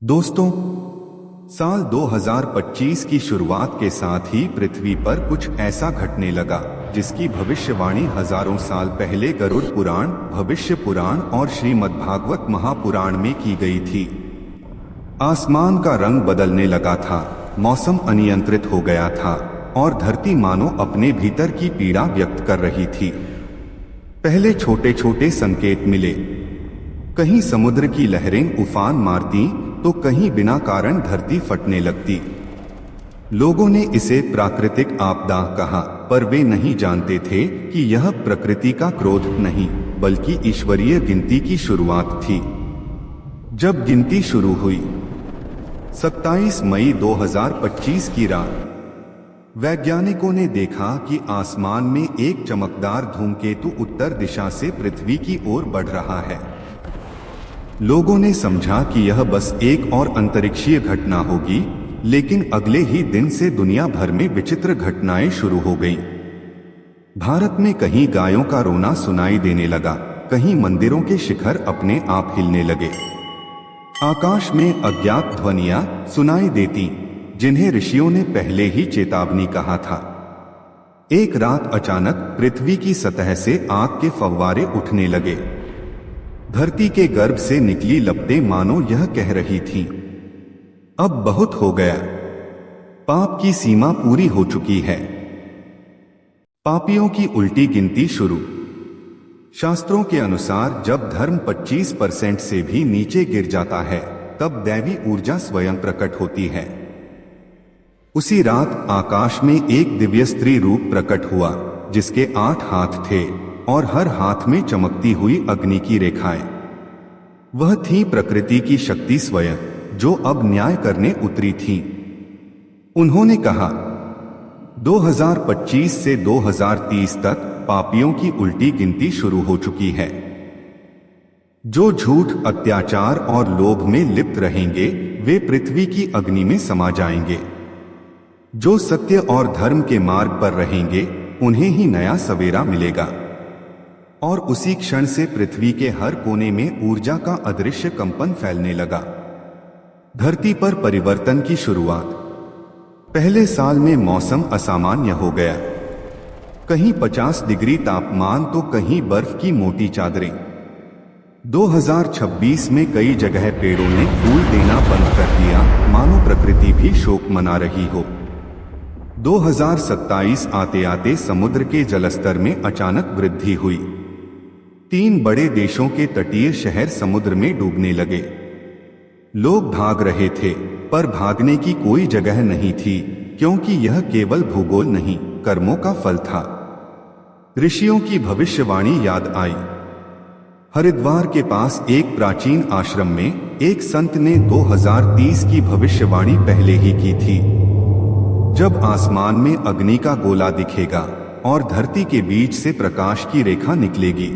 दोस्तों, साल 2025 की शुरुआत के साथ ही पृथ्वी पर कुछ ऐसा घटने लगा जिसकी भविष्यवाणी हजारों साल पहले गरुड़ पुराण, भविष्य पुराण और श्रीमद्भागवत महापुराण में की गई थी। आसमान का रंग बदलने लगा था, मौसम अनियंत्रित हो गया था और धरती मानो अपने भीतर की पीड़ा व्यक्त कर रही थी। पहले छोटे छोटे संकेत मिले, कहीं समुद्र की लहरें उफान मारती तो कहीं बिना कारण धरती फटने लगती। लोगों ने इसे प्राकृतिक आपदा कहा, पर वे नहीं जानते थे कि यह प्रकृति का क्रोध नहीं बल्कि ईश्वरीय गिनती की शुरुआत थी। जब गिनती शुरू हुई 27 मई 2025 की रात, वैज्ञानिकों ने देखा कि आसमान में एक चमकदार धूमकेतु उत्तर दिशा से पृथ्वी की ओर बढ़ रहा है। लोगों ने समझा कि यह बस एक और अंतरिक्षीय घटना होगी, लेकिन अगले ही दिन से दुनिया भर में विचित्र घटनाएं शुरू हो गईं। भारत में कहीं गायों का रोना सुनाई देने लगा, कहीं मंदिरों के शिखर अपने आप हिलने लगे। आकाश में अज्ञात ध्वनियां सुनाई देती, जिन्हें ऋषियों ने पहले ही चेतावनी कहा था। एक रात अचानक पृथ्वी की सतह से आग के फव्वारे उठने लगे। धरती के गर्भ से निकली लपटें मानो यह कह रही थीं, अब बहुत हो गया, पाप की सीमा पूरी हो चुकी है। पापियों की उल्टी गिनती शुरू। शास्त्रों के अनुसार जब धर्म 25% से भी नीचे गिर जाता है, तब दैवी ऊर्जा स्वयं प्रकट होती है। उसी रात आकाश में एक दिव्य स्त्री रूप प्रकट हुआ, जिसके 8 हाथ थे और हर हाथ में चमकती हुई अग्नि की रेखाएं। वह थी प्रकृति की शक्ति स्वयं, जो अब न्याय करने उतरी थी। उन्होंने कहा, 2025 से 2030 तक पापियों की उल्टी गिनती शुरू हो चुकी है। जो झूठ, अत्याचार और लोभ में लिप्त रहेंगे, वे पृथ्वी की अग्नि में समा जाएंगे। जो सत्य और धर्म के मार्ग पर रहेंगे, उन्हें ही नया सवेरा मिलेगा। और उसी क्षण से पृथ्वी के हर कोने में ऊर्जा का अदृश्य कंपन फैलने लगा। धरती पर परिवर्तन की शुरुआत। पहले साल में मौसम असामान्य हो गया, कहीं 50 डिग्री तापमान तो कहीं बर्फ की मोटी चादरें। 2026 में कई जगह पेड़ों ने फूल देना बंद कर दिया, मानो प्रकृति भी शोक मना रही हो। 2027 आते आते समुद्र के जलस्तर में अचानक वृद्धि हुई। 3 बड़े देशों के तटीय शहर समुद्र में डूबने लगे। लोग भाग रहे थे, पर भागने की कोई जगह नहीं थी, क्योंकि यह केवल भूगोल नहीं, कर्मों का फल था। ऋषियों की भविष्यवाणी याद आई। हरिद्वार के पास एक प्राचीन आश्रम में एक संत ने 2030 की भविष्यवाणी पहले ही की थी। जब आसमान में अग्नि का गोला दिखेगा और धरती के बीच से प्रकाश की रेखा निकलेगी,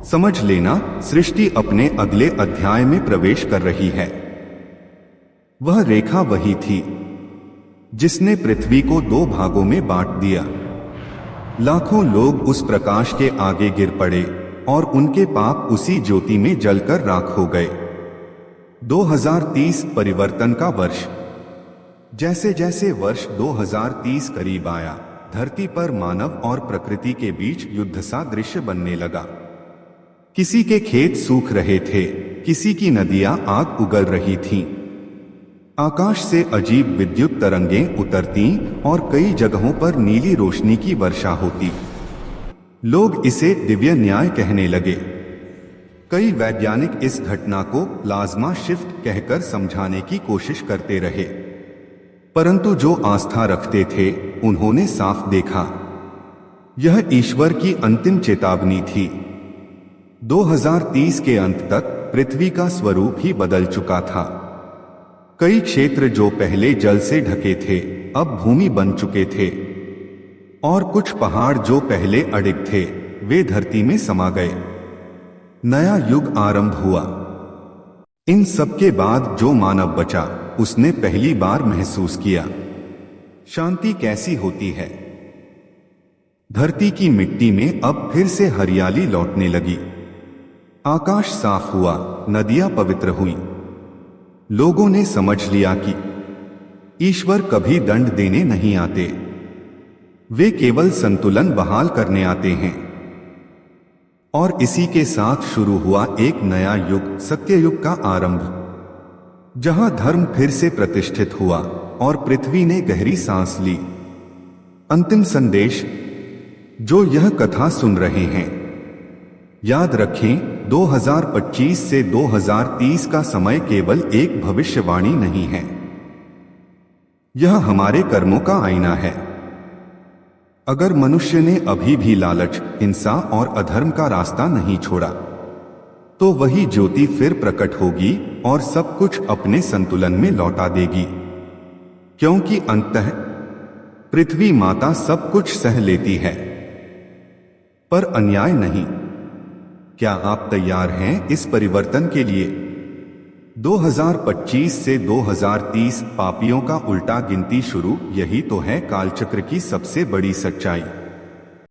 समझ लेना सृष्टि अपने अगले अध्याय में प्रवेश कर रही है। वह रेखा वही थी जिसने पृथ्वी को 2 भागों में बांट दिया। लाखों लोग उस प्रकाश के आगे गिर पड़े और उनके पाप उसी ज्योति में जलकर राख हो गए। 2030 परिवर्तन का वर्ष। जैसे जैसे वर्ष 2030 करीब आया, धरती पर मानव और प्रकृति के बीच युद्ध सा दृश्य बनने लगा। किसी के खेत सूख रहे थे, किसी की नदियां आग उगल रही थीं। आकाश से अजीब विद्युत तरंगें उतरती और कई जगहों पर नीली रोशनी की वर्षा होती। लोग इसे दिव्य न्याय कहने लगे। कई वैज्ञानिक इस घटना को प्लाज्मा शिफ्ट कहकर समझाने की कोशिश करते रहे, परंतु जो आस्था रखते थे, उन्होंने साफ देखा, यह ईश्वर की अंतिम चेतावनी थी। 2030 के अंत तक पृथ्वी का स्वरूप ही बदल चुका था। कई क्षेत्र जो पहले जल से ढके थे, अब भूमि बन चुके थे, और कुछ पहाड़ जो पहले अडिग थे, वे धरती में समा गए। नया युग आरंभ हुआ। इन सब के बाद जो मानव बचा, उसने पहली बार महसूस किया, शांति कैसी होती है। धरती की मिट्टी में अब फिर से हरियाली लौटने लगी। आकाश साफ हुआ, नदियां पवित्र हुईं। लोगों ने समझ लिया कि ईश्वर कभी दंड देने नहीं आते, वे केवल संतुलन बहाल करने आते हैं। और इसी के साथ शुरू हुआ एक नया युग, सत्ययुग का आरंभ, जहां धर्म फिर से प्रतिष्ठित हुआ और पृथ्वी ने गहरी सांस ली। अंतिम संदेश जो यह कथा सुन रहे हैं, याद रखें 2025 से 2030 का समय केवल एक भविष्यवाणी नहीं है, यह हमारे कर्मों का आईना है। अगर मनुष्य ने अभी भी लालच, हिंसा और अधर्म का रास्ता नहीं छोड़ा, तो वही ज्योति फिर प्रकट होगी और सब कुछ अपने संतुलन में लौटा देगी। क्योंकि अंततः पृथ्वी माता सब कुछ सह लेती है, पर अन्याय नहीं। क्या आप तैयार हैं इस परिवर्तन के लिए? 2025 से 2030 पापियों का उल्टा गिनती शुरू, यही तो है कालचक्र की सबसे बड़ी सच्चाई।